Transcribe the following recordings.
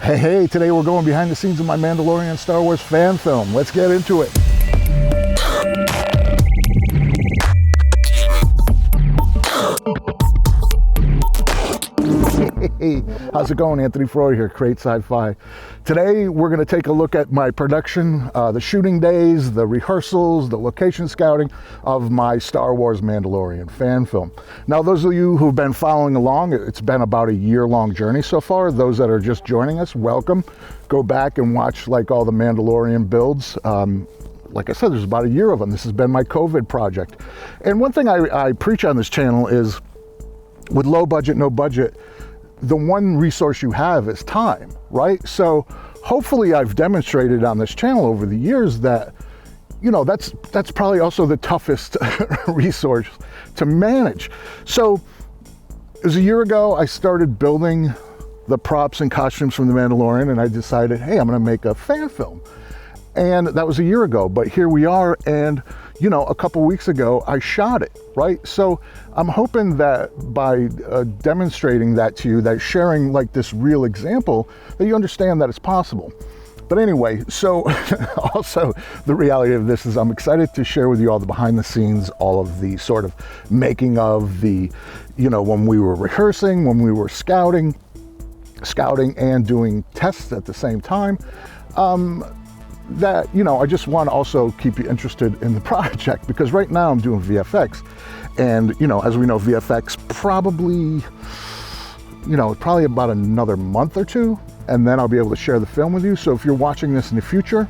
Hey, today we're going behind the scenes of my Mandalorian Star Wars fan film. Let's get into it. Hey, how's it going? Anthony Freud here, Create Sci-Fi. Today we're going to take a look at my production, the shooting days, the rehearsals, the location scouting of my Star Wars Mandalorian fan film. Now, those of you who've been following along, it's been about a year-long journey so far. Those that are just joining us, welcome. Go back and watch like all the Mandalorian builds. Like I said, there's about a year of them. This has been my COVID project. And one thing I preach on this channel is, with low budget, no budget, the one resource you have is time, right? So hopefully I've demonstrated on this channel over the years that, you know, that's probably also the toughest resource to manage. So it was a year ago I started building the props and costumes from the Mandalorian, and I decided, hey, I'm gonna make a fan film. And that was a year ago, but here we are, and you know, a couple weeks ago I shot it, right? So I'm hoping that by demonstrating that to you, that sharing like this real example, that you understand that it's possible. But anyway, so also the reality of this is I'm excited to share with you all the behind the scenes, all of the sort of making of the, you know, when we were rehearsing, when we were scouting and doing tests at the same time. That, you know, I just want to also keep you interested in the project, because right now I'm doing VFX, and you know, as we know, VFX probably about another month or two, and then I'll be able to share the film with you. So if you're watching this in the future,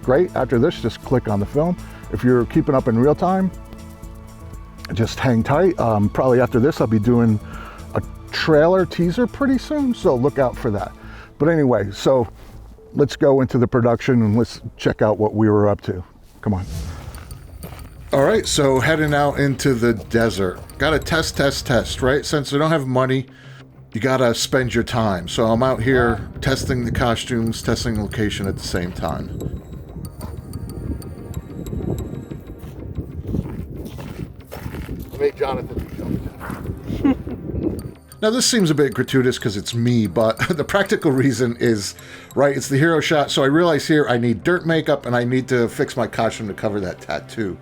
great. After this, just click on the film. If you're keeping up in real time, just hang tight. Probably after this, I'll be doing a trailer teaser pretty soon, so look out for that. But anyway, so let's go into the production and let's check out what we were up to. Come on. All right, so heading out into the desert. Gotta test, right? Since I don't have money, you gotta spend your time. So I'm out here testing the costumes, testing the location at the same time. Make Jonathan jump. Now this seems a bit gratuitous because it's me, but the practical reason is, right, it's the hero shot, so I realize here I need dirt makeup and I need to fix my costume to cover that tattoo.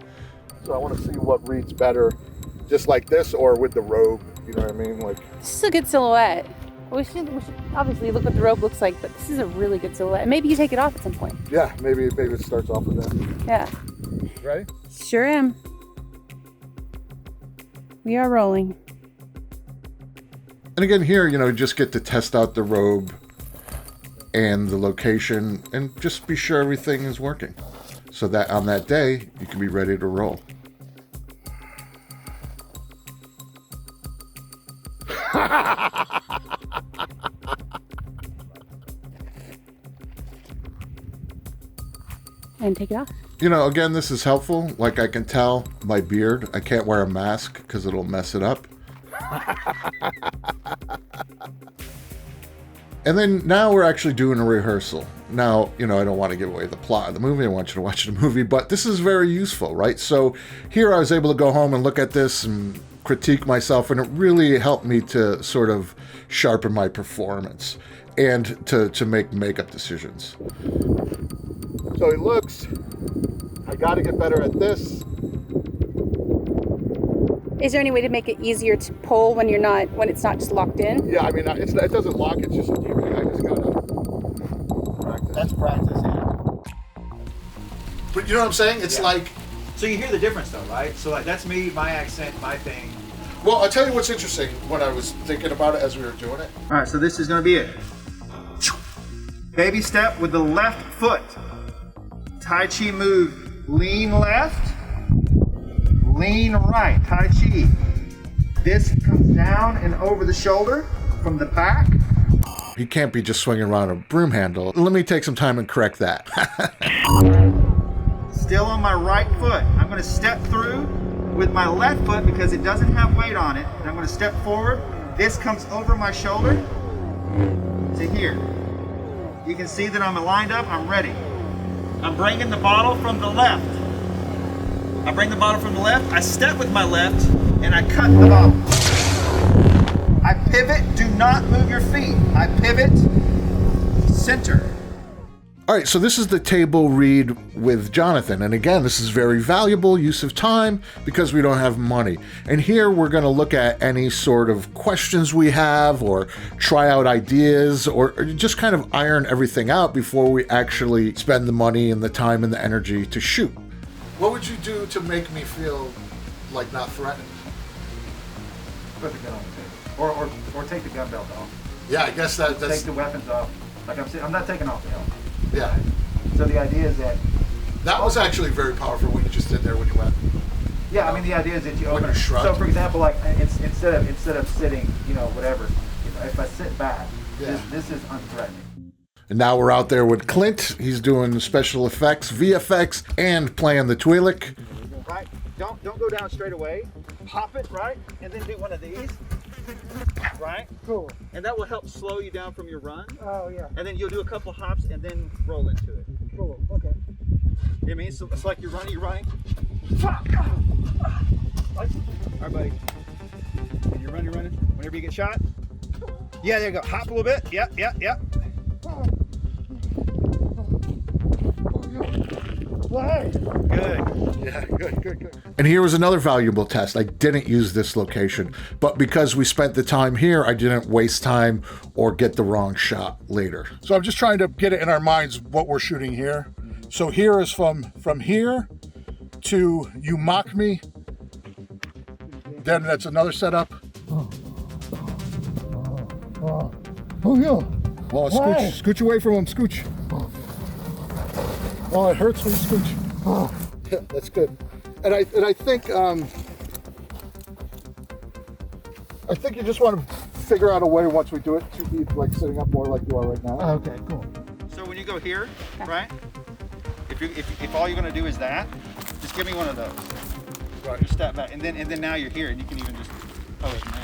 So I want to see what reads better, just like this or with the robe, you know what I mean? Like, this is a good silhouette. We should obviously look what the robe looks like, but this is a really good silhouette. Maybe you take it off at some point. Yeah, maybe it starts off with that. Yeah. Ready? Sure am. We are rolling. And again here, you know, just get to test out the robe and the location and just be sure everything is working, so that on that day you can be ready to roll. And take it off. You know, again, this is helpful. Like, I can tell my beard, I can't wear a mask because it'll mess it up. And then now we're actually doing a rehearsal. Now, you know, I don't want to give away the plot of the movie. I want you to watch the movie, but this is very useful, right? So here I was able to go home and look at this and critique myself, and it really helped me to sort of sharpen my performance and to make makeup decisions. So it looks, I got to get better at this. Is there any way to make it easier to pull when it's not just locked in? Yeah, I mean, it doesn't lock, it's just a TV. I just gotta practice. That's practice, yeah. But you know what I'm saying? It's like... So you hear the difference though, right? So like, that's me, my accent, my thing. Well, I'll tell you what's interesting when I was thinking about it as we were doing it. All right, so this is gonna be it. Baby step with the left foot. Tai Chi move, lean left. Lean right, Tai Chi. This comes down and over the shoulder from the back. He can't be just swinging around a broom handle. Let me take some time and correct that. Still on my right foot. I'm gonna step through with my left foot because it doesn't have weight on it. And I'm gonna step forward. This comes over my shoulder to here. You can see that I'm lined up, I'm ready. I'm bringing the bottle from the left. I bring the bottle from the left, I step with my left, and I cut the bottle. I pivot, do not move your feet. I pivot, center. All right, so this is the table read with Jonathan. And again, this is very valuable use of time because we don't have money. And here we're going to look at any sort of questions we have or try out ideas or just kind of iron everything out before we actually spend the money and the time and the energy to shoot. What would you do to make me feel like not threatened? Put the gun on the table. Or take the gun belt off. Yeah, I guess that's... Take the weapons off. Like I'm saying, I'm not taking off the helmet. Yeah. So the idea is that... That was actually very powerful what you just did there when you went. Yeah, I mean the idea is that you open it. Shrugged. So for example, like instead of sitting, you know, whatever, if I sit back, yeah. this is unthreatening. And now we're out there with Clint. He's doing special effects, VFX, and playing the twi'lek. Right. Don't go down straight away. Pop it, right? And then do one of these. Right? Cool. And that will help slow you down from your run. Oh yeah. And then you'll do a couple hops and then roll into it. Cool. Okay. You know what I mean? So it's like you're running. All right, buddy. When you're running. Whenever you get shot. Yeah, there you go. Hop a little bit. Yep. Good. Yeah, good. And here was another valuable test. I didn't use this location, but because we spent the time here, I didn't waste time or get the wrong shot later. So I'm just trying to get it in our minds what we're shooting here. So here is from here to you mock me. Then that's another setup. Oh yeah. Well, scooch away from him, scooch. Oh, it hurts when you scooch. Oh, yeah, that's good. And I think you just want to figure out a way once we do it to be like sitting up more like you are right now. Okay, cool. So when you go here, right? If all you're gonna do is that, just give me one of those. Right. Just step back, and then now you're here, and you can even just pose from there.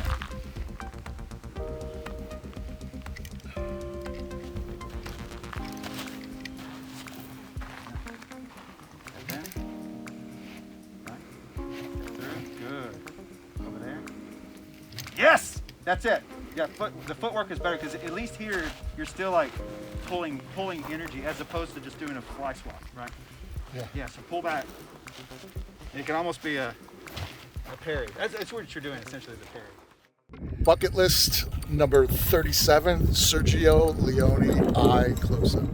Yes, that's it. Yeah, the footwork is better because at least here you're still like pulling energy as opposed to just doing a fly swap, right? Yeah. Yeah. So pull back. And it can almost be a parry. That's what you're doing essentially, the parry. Bucket list number 37, Sergio Leone eye close-up.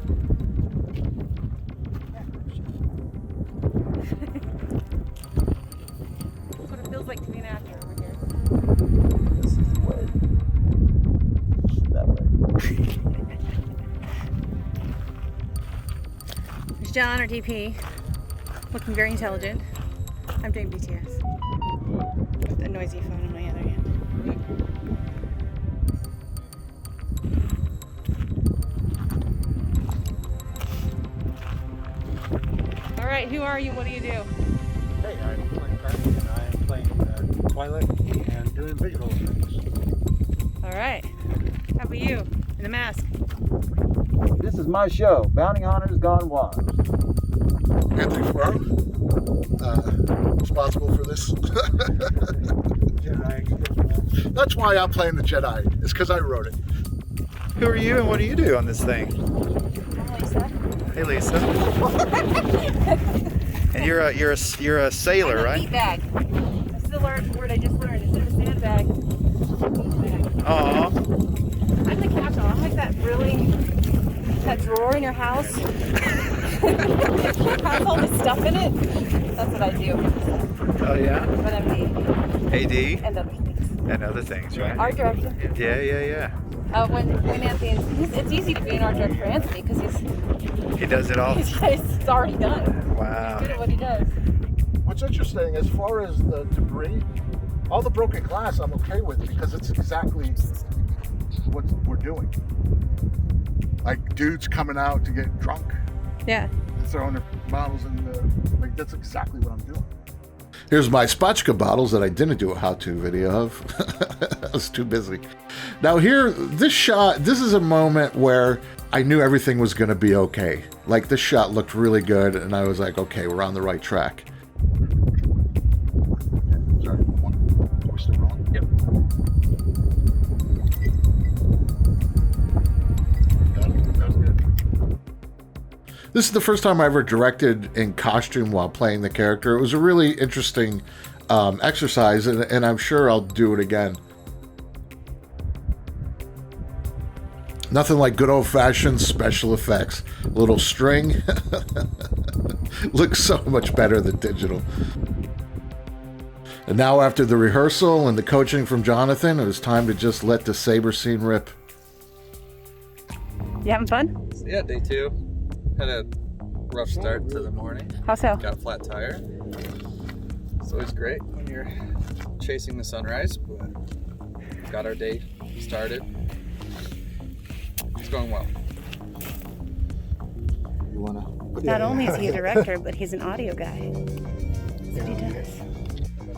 That's what it feels like to be an actor over here. This is the way. That way. There's John, our DP, looking very intelligent. I'm doing BTS with a noisy phone in my other hand. All right, who are you? What do you do? Hey, I'm playing CARNEY and I'm playing twi'lek and doing visual effects. All right. How about you? In the mask. This is my show, Bounty Hunters Gone Wild. Anthony Farrow, responsible for this. Jedi. That's why I'm playing the Jedi. It's because I wrote it. Who are you and what do you do on this thing? I'm Lisa. Hey, Lisa. And you're a sailor, I'm a right? meat bag. That's the word I just learned. Instead of a sandbag, meat bag. Aw. I'm the catch-all. I'm like that drawer in your house. Has all this stuff in it. That's what I do. Oh yeah. But I'm the AD and other things. and other things, right? Art director. Yeah. When Anthony, it's easy to be an art director for Anthony because He does it all. it's already done. He's Wow. good at what he does. What's interesting, as far as the debris, all the broken glass I'm okay with because it's exactly what we're doing. Like dudes coming out to get drunk Yeah. and throwing their bottles in the, like that's exactly what I'm doing. Here's my spatchka bottles that I didn't do a how-to video of. I was too busy. Now here, this shot, this is a moment where I knew everything was gonna be okay. Like this shot looked really good and I was like, okay, we're on the right track. Sorry, we're still rolling? Yep. That was good. This is the first time I ever directed in costume while playing the character. It was a really interesting exercise, and I'm sure I'll do it again. Nothing like good old-fashioned special effects. A little string looks so much better than digital. And now after the rehearsal and the coaching from Jonathan, it was time to just let the saber scene rip. You having fun? Yeah, day 2. Had a rough start to the morning. How so? Got a flat tire. It's always great when you're chasing the sunrise, but got our day started. It's going well. You wanna? Not only is he a director, but he's an audio guy. That's what he does.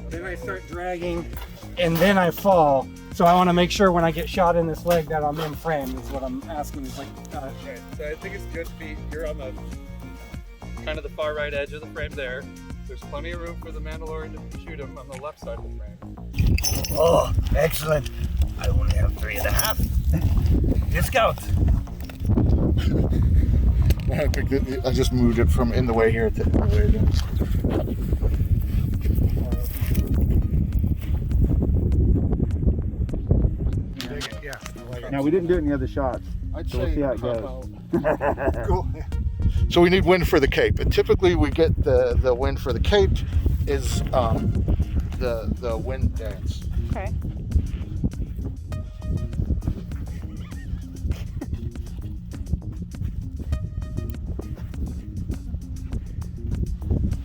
Then I start dragging, and then I fall. So I want to make sure when I get shot in this leg that I'm in frame. Is what I'm asking. Is like. Right, so I think it's good to be. You're on the kind of the far right edge of the frame there. There's plenty of room for the Mandalorian to shoot him on the left side of the frame. Oh, excellent. I only have 3.5. Discount. I just moved it from in the way here to the way it is. Yeah. Now we didn't do any other shots. So we'll see how it goes. Cool. So we need wind for the cape, and typically we get the wind for the cape is the wind dance. Okay.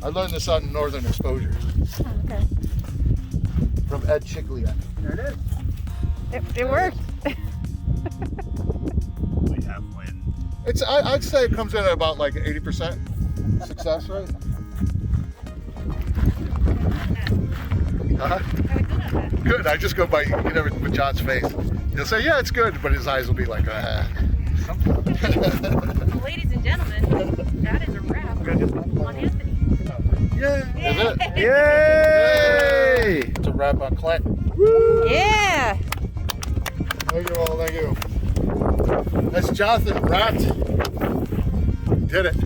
I learned this on Northern Exposure Oh, okay. from Ed Chigliak. There it is. It worked. We have wind. I'd say it comes in at about like 80% success rate. Good. I just go by with John's face. He'll say, "Yeah, it's good," but his eyes will be like, Ladies and gentlemen, that is a wrap on Anthony. Is it? Yay! It's a wrap on CLINT. Yeah. Thank you all. Thank you. That's Jonathan wrapped. Did it.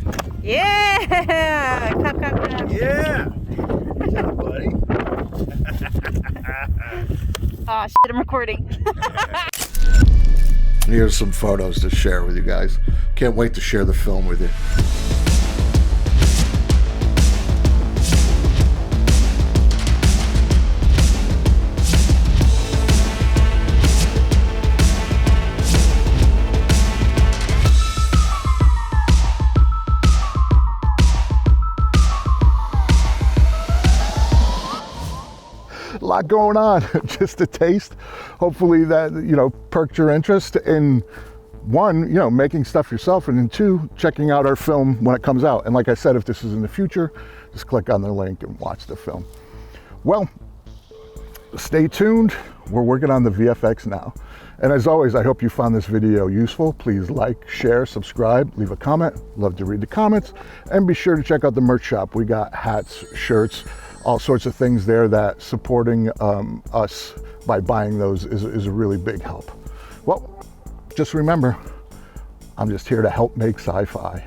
Yeah. Clap, clap, clap. Yeah! Good job, buddy. Oh, shit, I'm recording. Here's some photos to share with you guys. Can't wait to share the film with you. A lot going on. Just a taste. Hopefully that perked your interest in one, making stuff yourself, and then two, checking out our film when it comes out. And like I said, if this is in the future, just click on the link and watch the film. Well, stay tuned. We're working on the VFX now. And as always, I hope you found this video useful. Please like, share, subscribe, leave a comment. Love to read the comments. And be sure to check out the merch shop. We got hats, shirts, all sorts of things there that supporting us by buying those is a really big help. Well, just remember, I'm just here to help make sci-fi.